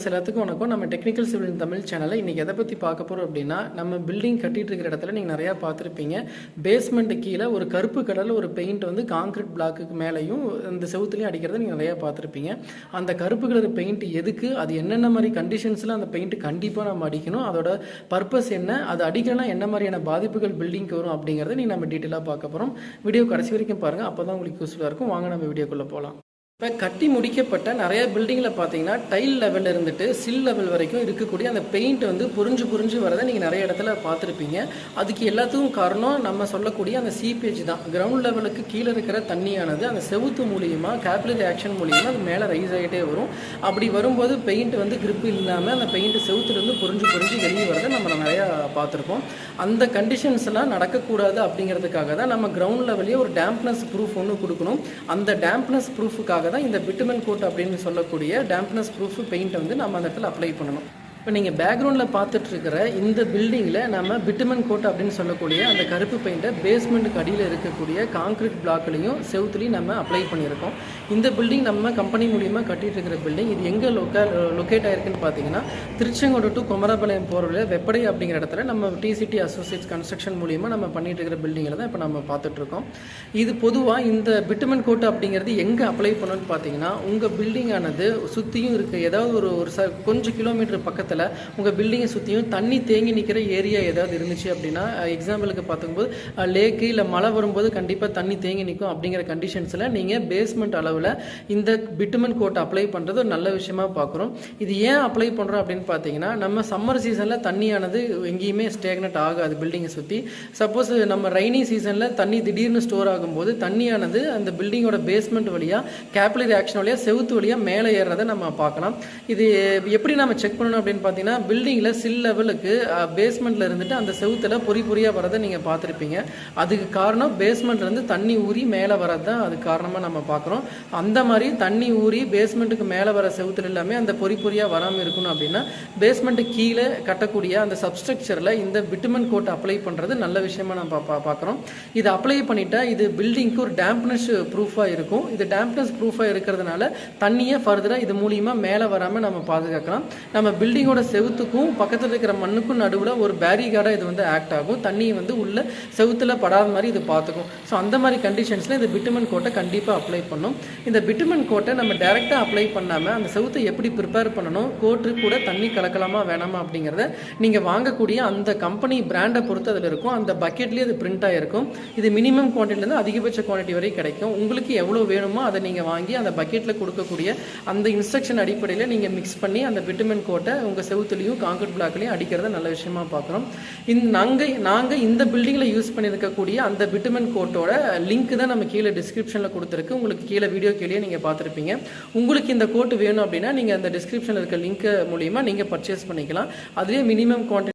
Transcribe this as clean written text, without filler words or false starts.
எல்லாத்துக்கும் வணக்கம். நம்ம டெக்னிக்கல் சிவில் இன் தமிழ் சேனலில் இன்றைக்கி எதை பற்றி பார்க்க போகிறோம் அப்படின்னா, நம்ம பில்டிங் கட்டிகிட்டு இருக்கிற இடத்துல நீங்கள் நிறையா பார்த்துருப்பீங்க. பேஸ்மெண்ட்டு கீழே ஒரு கருப்பு கலரில் ஒரு பெயிண்ட் வந்து காங்கிரீட் பிளாக்குக்கு மேலேயும் இந்த செவுத்துலையும் அடிக்கிறத நீங்கள் நிறையா பார்த்துருப்பீங்க. அந்த கருப்பு கலர் பெயிண்ட் எதுக்கு, அது என்னென்ன மாதிரி கண்டிஷன்ஸில் அந்த பெயிண்ட் கண்டிப்பாக நம்ம அடிக்கணும், அதோட பர்பஸ் என்ன, அது அடிக்கலாம் என்ன மாதிரியான பாதிப்புகள் பில்டிங்க்கு வரும் அப்படிங்கிறத நீங்கள் நம்ம டீட்டெயிலாக பார்க்க போகிறோம். வீடியோ கடைசி வரைக்கும் பாருங்கள், அப்போ தான் உங்களுக்கு யூஸ்ஃபுல்லாக இருக்கும். வாங்க நம்ம வீடியோக்குள்ளே போகலாம். இப்போ கட்டி முடிக்கப்பட்ட நிறைய பில்டிங்கில் பார்த்தீங்கன்னா டைல் லெவலில் இருந்துட்டு சில் லெவல் வரைக்கும் இருக்கக்கூடிய அந்த பெயிண்ட் வந்து புரிஞ்சு வரதை நீங்கள் நிறைய இடத்துல பார்த்துருப்பீங்க. அதுக்கு எல்லாத்துக்கும் காரணம் நம்ம சொல்லக்கூடிய அந்த சீப்பேஜ் தான். கிரவுண்ட் லெவலுக்கு கீழே இருக்கிற தண்ணியானது அந்த செவுத்து மூலியமாக கேபிலரி ஆக்ஷன் மூலியமாக அது மேலே ரைஸ் ஆகிட்டே வரும். அப்படி வரும்போது பெயிண்ட் வந்து கிரிப் இல்லாமல் அந்த பெயிண்ட் செவுத்துலேருந்து புரிஞ்சு வெளியே வரதை நம்ம நிறையா பார்த்துருப்போம். அந்த கண்டிஷன்ஸ்லாம் நடக்கக்கூடாது அப்படிங்கிறதுக்காக தான் நம்ம கிரவுண்ட் லெவல்லே ஒரு டேம்ப்னஸ் ப்ரூஃப் ஒன்று கொடுக்கணும். அந்த டேம்ப்னஸ் ப்ரூஃபுக்காக தான் இந்த பிட்டுமன் கோட் அப்படின்னு சொல்லக்கூடிய டேம்ப்னஸ் ப்ரூஃப் பெயிண்ட் வந்து நம்ம அந்த இடத்துல அப்ளை பண்ணணும். இப்போ நீங்கள் பேக்ரவுண்டில் பார்த்துட்டு இருக்கிற இந்த பில்டிங்கில் நம்ம பிட்டுமன் கோட் அப்படின்னு சொல்லக்கூடிய அந்த கருப்பு பெயிண்ட்டை பேஸ்மெண்ட்டுக்கு அடியில் இருக்கக்கூடிய காங்கிரீட் பிளாக்லையும் செவுத்துலையும் நம்ம அப்ளை பண்ணியிருக்கோம். இந்த பில்டிங் நம்ம கம்பெனி மூலியமாக கட்டிகிட்டு இருக்கிற பில்டிங். இது எங்கே லொக்கேட் ஆகிருக்குன்னு பார்த்தீங்கன்னா, திருச்செங்கோடு டு குமரபாளையம் போகிற வழியில் வெப்படை அப்படிங்கிற இடத்துல நம்ம டிசிடி அசோசியேட்ஸ் கன்ஸ்ட்ரக்ஷன் மூலியமாக நம்ம பண்ணிட்டு இருக்கிற பில்டிங்கில் தான் இப்போ நம்ம பார்த்துட்ருக்கோம். இது பொதுவாக இந்த பிட்டுமன் கோட் அப்படிங்கிறது எங்கே அப்ளை பண்ணணும்னு பார்த்தீங்கன்னா, உங்கள் பில்டிங்கானது சுற்றியும் இருக்குது ஏதாவது ஒரு கொஞ்சம் கிலோமீட்டர் பக்கத்தில் உங்கள் பில்டிங்கை சுற்றியும் தண்ணி தேங்கி நிற்கிற ஏரியா ஏதாவது இருந்துச்சு அப்படின்னா, எக்ஸாம்பிளுக்கு பார்க்கும்போது லேக்கு இல்லை மழை வரும்போது கண்டிப்பாக தண்ணி தேங்கி நிற்கும். அப்படிங்கிற கண்டிஷன்ஸில் நீங்கள் பேஸ்மெண்ட் அளவில் இந்த பிட்டுமன் கோட் அப்ளை பண்ணுறது ஒரு நல்ல விஷயமா பார்க்குறோம். இது ஏன் அப்ளை பண்ணுறோம் அப்படின்னு பார்த்தீங்கன்னா, நம்ம சம்மர் சீசனில் தண்ணியானது எங்கேயுமே ஸ்டேக்னட் ஆகாது பில்டிங்கை சுற்றி. சப்போஸ் நம்ம ரைனி சீசனில் தண்ணி திடீர்னு ஸ்டோர் ஆகும்போது தண்ணியானது அந்த பில்டிங்கோட பேஸ்மெண்ட் வழியாக கேபிலரி ஆக்ஷன் வழியாக செவுத்து வழியாக மேலே ஏறுறதை நம்ம பார்க்கலாம். இது எப்படி நம்ம செக் பண்ணணும் அப்படின்னு பார்த்தீங்கன்னா, பில்டிங்கில் சில் லெவலுக்கு பேஸ்மெண்ட்டில் இருந்துட்டு அந்த செவுத்தில் பொறியாக வரதை நீங்கள் பார்த்துருப்பீங்க. அதுக்கு காரணம் பேஸ்மெண்ட்லேருந்து தண்ணி ஊறி மேலே வரது தான் அதுக்கு காரணமாக நம்ம பார்க்குறோம். அந்த மாதிரி தண்ணி ஊறி பேஸ்மெண்ட்டுக்கு மேலே வர செவுத்துல எல்லாமே அந்த பொறியாக வராமல் இருக்கணும் அப்படின்னா, பேஸ்மெண்ட்டு கீழே கட்டக்கூடிய அந்த சப்ஸ்ட்ரக்சரில் இந்த பிட்டுமன் கோட் அப்ளை பண்ணுறது நல்ல விஷயமா நம்ம பார்க்குறோம். இது அப்ளை பண்ணிட்டா இது பில்டிங்க்கு ஒரு டேம்ப்னஸ் ப்ரூஃபாக இருக்கும். இது டேம்ப்னஸ் ப்ரூஃபாக இருக்கிறதுனால தண்ணியை ஃபர்தராக இது மூலியமாக மேலே வராமல் நம்ம பாதுகாக்கலாம். நம்ம பில்டிங்கோட செவுத்துக்கும் பக்கத்தில் இருக்கிற மண்ணுக்கும் நடுவில் ஒரு பேரிகார்டாக இது வந்து ஆக்ட் ஆகும். தண்ணியை வந்து உள்ள செவுத்தில் படாத மாதிரி இது பார்த்துக்கும். ஸோ அந்த மாதிரி கண்டிஷன்ஸில் இந்த பிட்டுமன் கோட்டை கண்டிப்பாக அப்ளை பண்ணும். இந்த பிட்டுமன் கோட்டை நம்ம டைரெக்டாக அப்ளை பண்ணாமல் அந்த செவுத்தை எப்படி ப்ரிப்பேர் பண்ணணும், கோட்டு கூட தண்ணி கலக்கலாமா வேணாமா அப்படிங்கிறத நீங்கள் வாங்கக்கூடிய அந்த கம்பெனி பிராண்டை பொறுத்து அதில் இருக்கும். அந்த பக்கெட்லேயே அது பிரிண்ட் ஆகிருக்கும். இது மினிமம் குவான்டிட்டிலேருந்து அதிகபட்ச குவான்டிட்டி வரை கிடைக்கும். உங்களுக்கு எவ்வளோ வேணுமோ அதை நீங்கள் வாங்கி அந்த பக்கெட்டில் கொடுக்கக்கூடிய அந்த இன்ஸ்ட்ரக்ஷன் அடிப்படையில் நீங்கள் மிக்ஸ் பண்ணி அந்த பிட்டுமன் கோட்டை உங்கள் செவுத்துலையும் காங்கிரீட் பிளாக்லையும் அடிக்கிறத நல்ல விஷயமா பார்க்குறோம். நாங்கள் இந்த பில்டிங்கில் யூஸ் பண்ணியிருக்கக்கூடிய அந்த பிட்டுமன் கோட்டோட லிங்க் தான் நம்ம கீழே டிஸ்கிரிப்ஷனில் கொடுத்துருக்கு. உங்களுக்கு கீழே வீடியோ கீழே நீங்கள் பார்த்துருப்பீங்க. உங்களுக்கு இந்த கோட்டு வேணும் அப்படின்னா நீங்கள் அந்த டிஸ்கிரிப்ஷனில் இருக்க லிங்க் மூலியமாக நீங்கள் பர்ச்சேஸ் பண்ணிக்கலாம். அதுலேயே மினிமம் குவான்டிட்டி